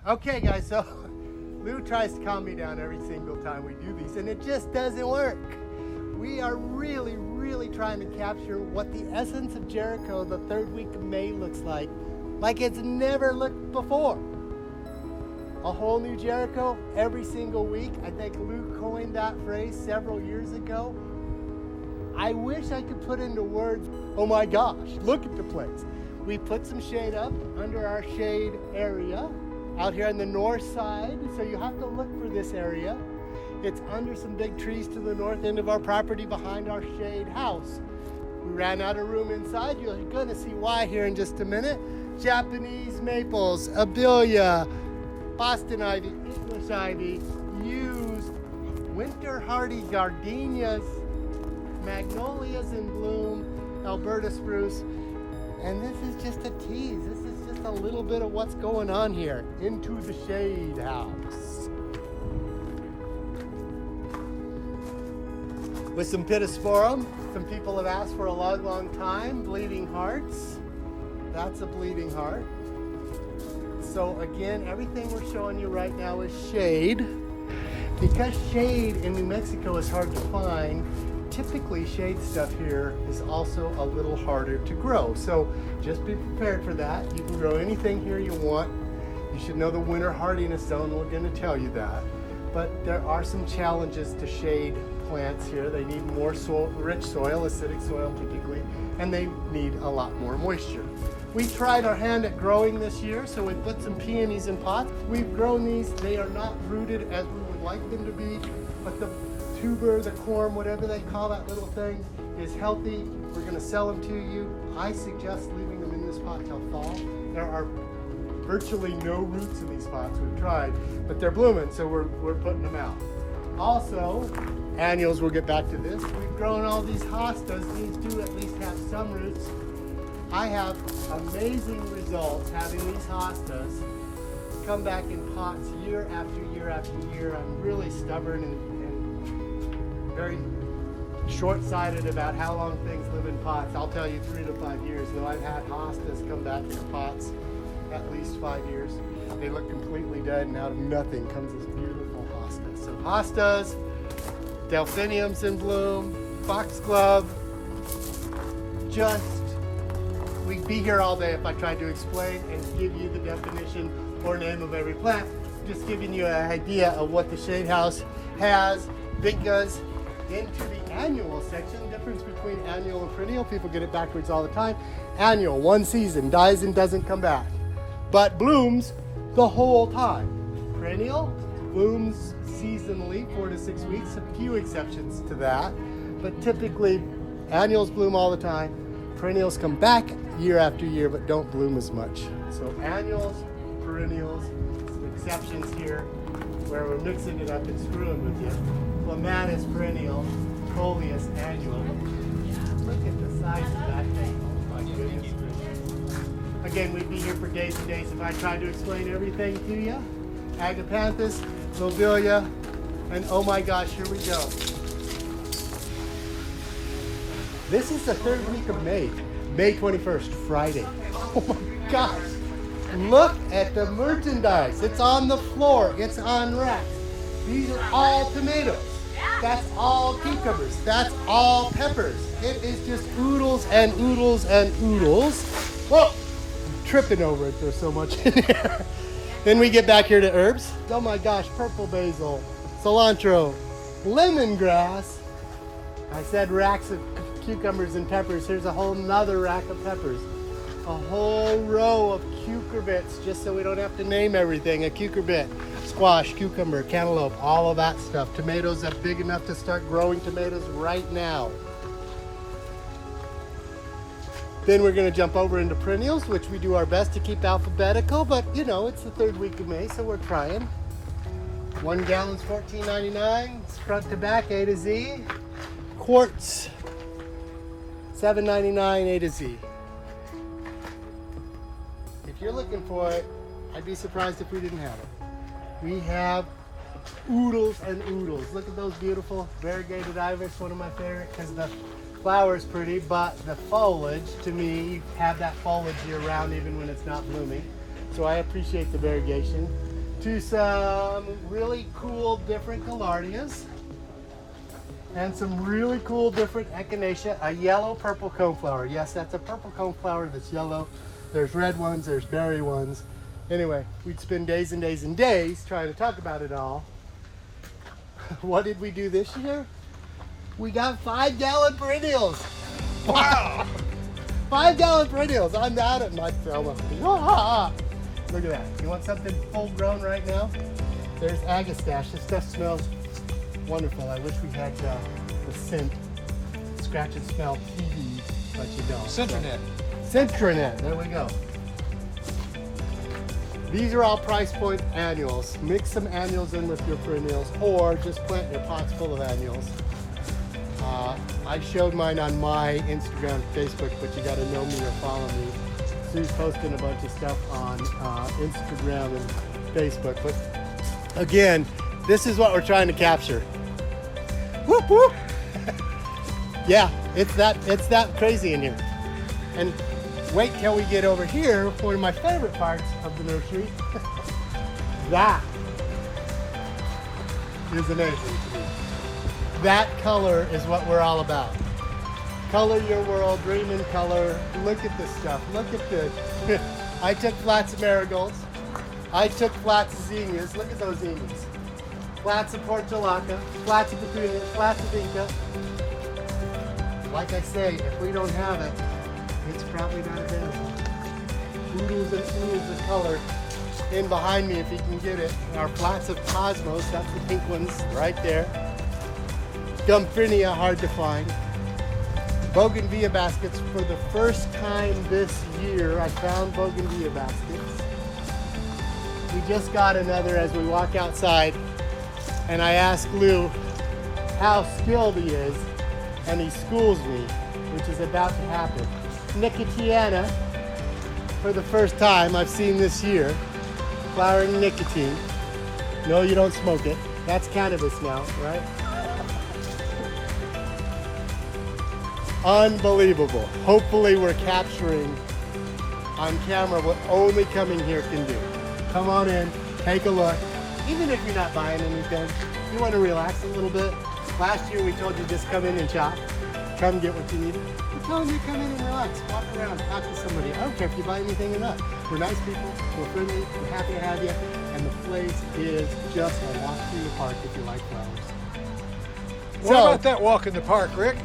Okay guys, so Lou tries to calm me down every single time we do these, and it just doesn't work. We are really trying to capture what the essence of Jericho the third week of May looks like it's never looked before. A whole new Jericho every single week. I think Lou coined that phrase several years ago. I wish I could put into words, oh my gosh, look at the place. We put some shade up under our shade area out here on the north side, so you have to look for this area. It's under some big trees to the north end of our property behind our shade house. We ran out of room inside. You're going to see why here in just a minute. Japanese maples, abelia, Boston ivy, English ivy, yews, winter hardy gardenias, magnolias in bloom, Alberta spruce. And this is just a tease. This is just a little bit of what's going on here into the shade house. With some pittosporum, some people have asked for a long time, bleeding hearts. That's a bleeding heart. So again, everything we're showing you right now is shade. Because shade in New Mexico is hard to find, typically shade stuff here is also a little harder to grow. So just be prepared for that. You can grow anything here you want. You should know the winter hardiness zone, we're going to tell you that. But there are some challenges to shade plants here. They need more soil, rich soil, acidic soil typically, and they need a lot more moisture. We tried our hand at growing this year, so we put some peonies in pots. We've grown these. They are not rooted as we would like them to be, but the tuber, the corm, whatever they call that little thing, is healthy. We're going to sell them to you. I suggest leaving them in this pot till fall. There are virtually no roots in these pots. We've tried, but they're blooming, so we're putting them out. Also, annuals, we'll get back to this. We've grown all these hostas. These do at least have some roots. I have amazing results having these hostas come back in pots year after year after year. I'm really stubborn and very short-sighted about how long things live in pots. I'll tell you 3 to 5 years. Though I've had hostas come back in pots at least 5 years. They look completely dead, and out of nothing comes this beautiful hosta. So hostas, delphiniums in bloom, foxglove, we'd be here all day if I tried to explain and give you the definition or name of every plant. Just giving you an idea of what the shade house has. Because into the annual section, the difference between annual and perennial, people get it backwards all the time. Annual, one season, dies and doesn't come back, but blooms the whole time. Perennial blooms seasonally, 4 to 6 weeks, a few exceptions to that, but typically annuals bloom all the time. Perennials come back year after year, but don't bloom as much. So annuals, perennials, some exceptions here where we're mixing it up and screwing with you. Clematis perennial, coleus annual. Look at the size of that thing. Oh my goodness gracious. Again, we'd be here for days and days if I tried to explain everything to you. Agapanthus, lobelia, and oh my gosh, here we go. This is the third week of May, May 21st, Friday. Oh my gosh. Look at the merchandise. It's on the floor. It's on racks. These are all tomatoes. That's all cucumbers. That's all peppers. It is just oodles and oodles and oodles. Whoa, I'm tripping over it. There's so much in here. Then we get back here to herbs. Oh my gosh, purple basil, cilantro, lemongrass. I said racks of cucumbers and peppers. Here's a whole nother rack of peppers. A whole row of cucurbits, just so we don't have to name everything. A cucurbit, squash, cucumber, cantaloupe, all of that stuff. Tomatoes are big enough to start growing tomatoes right now. Then we're going to jump over into perennials, which we do our best to keep alphabetical, but you know, it's the third week of May, so we're trying. 1 gallon's $14.99. It's front to back, A to Z. Quartz, $7.99, A to Z. If you're looking for it, I'd be surprised if we didn't have it. We have oodles and oodles. Look at those beautiful variegated iris, one of my favorite, because the flower's pretty, but the foliage, to me, you have that foliage year round even when it's not blooming. So I appreciate the variegation. to some really cool different Gaillardias and some really cool different Echinacea, a yellow purple coneflower. Yes, that's a purple coneflower that's yellow. There's red ones, there's berry ones. Anyway, we'd spend days and days and days trying to talk about it all. What did we do this year? We got 5-gallon perennials. Wow! 5-gallon perennials. I'm out at my Thelma. Look at that. You want something full grown right now? There's Agastache. This stuff smells wonderful. I wish we had the scent. Scratch and smell TV, but you don't. Centronet. Centronet. There we go. These are all price point annuals. Mix some annuals in with your perennials, or just plant your pots full of annuals. I showed mine on my Instagram and Facebook, but you got to know me or follow me. Sue's posting a bunch of stuff on Instagram and Facebook. But again, this is what we're trying to capture. Whoop whoop! Yeah, it's that crazy in here. And wait till we get over here, one of my favorite parts of the nursery. That is amazing to me. That color is what we're all about. Color your world, dream in color. Look at this stuff. Look at this. I took flats of marigolds. I took flats of zinnias. Look at those zinnias. Flats of portulaca, flats of petunias, flats of vinca. Like I say, if we don't have it, it's probably not available. Oodles and oodles of color in behind me if you can get it. Our flats of cosmos, that's the pink ones right there. Gumprinia, hard to find. Bougainvillea baskets. For the first time this year, I found bougainvillea baskets. We just got another as we walk outside, and I asked Lou how skilled he is, and he schools me, which is about to happen. Nicotiana, for the first time I've seen this year, flowering nicotine. No, you don't smoke it. That's cannabis now, right? Unbelievable. Hopefully we're capturing on camera what only coming here can do. Come on in, take a look. Even if you're not buying anything, you want to relax a little bit. Last year we told you just come in and shop. Come get what you need. We're telling you come in and relax, walk around, talk to somebody. I don't care if you buy anything or not. We're nice people, we're friendly, we're happy to have you, and the place is just a walk through the park if you like flowers. What about that walk in the park, Rick?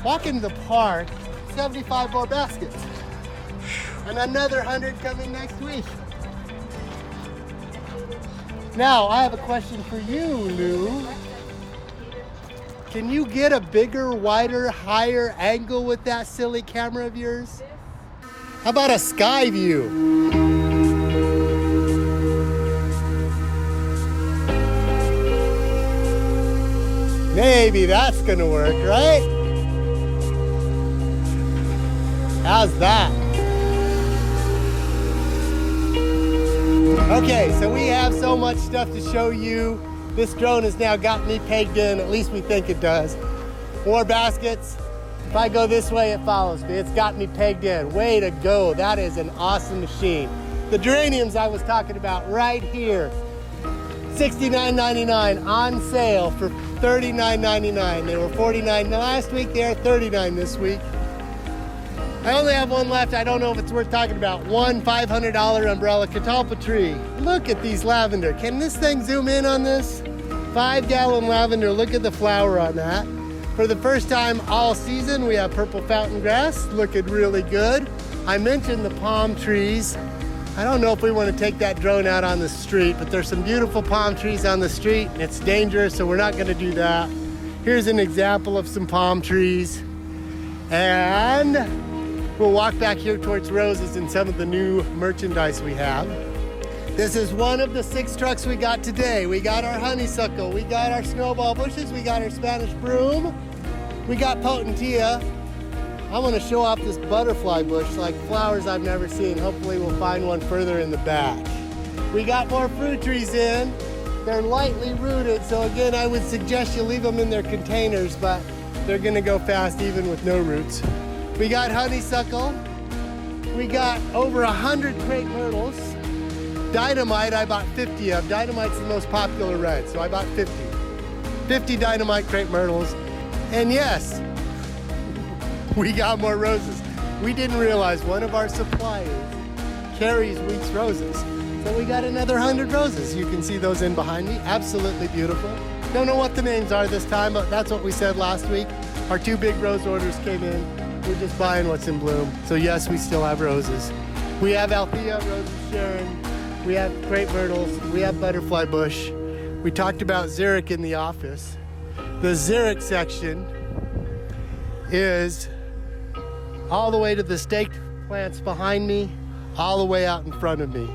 Walk in the park, 75 more baskets. And another 100 coming next week. Now, I have a question for you, Lou. Can you get a bigger, wider, higher angle with that silly camera of yours? How about a sky view? Maybe that's gonna work, right? How's that? Okay, so we have so much stuff to show you. This drone has now got me pegged in, at least we think it does. More baskets. If I go this way, it follows me. It's got me pegged in. Way to go. That is an awesome machine. The geraniums I was talking about right here. $69.99 on sale for $39.99. They were $49 last week, they're $39 this week. I only have one left. I don't know if it's worth talking about. One $500 umbrella catalpa tree. Look at these lavender. Can this thing zoom in on this? 5-gallon lavender. Look at the flower on that. For the first time all season, we have purple fountain grass. Looking really good. I mentioned the palm trees. I don't know if we want to take that drone out on the street, but there's some beautiful palm trees on the street. It's dangerous, so we're not going to do that. Here's an example of some palm trees. And we'll walk back here towards roses and some of the new merchandise we have. This is one of the 6 trucks we got today. We got our honeysuckle, we got our snowball bushes, we got our Spanish broom, we got potentilla. I want to show off this butterfly bush, like flowers I've never seen. Hopefully we'll find one further in the back. We got more fruit trees in. They're lightly rooted, so again, I would suggest you leave them in their containers, but they're gonna go fast even with no roots. We got honeysuckle. We got over 100 crepe myrtles. Dynamite, I bought 50 of. Dynamite's the most popular red, so I bought 50. 50 Dynamite crepe myrtles. And yes, we got more roses. We didn't realize one of our suppliers carries Weeks roses. So we got another 100 roses. You can see those in behind me. Absolutely beautiful. Don't know what the names are this time, but that's what we said last week. Our 2 big rose orders came in. We're just buying what's in bloom. So yes, we still have roses. We have Althea, Roses Sharon. We have crepe myrtles. We have butterfly bush. We talked about xeric in the office. The xeric section is all the way to the staked plants behind me, all the way out in front of me.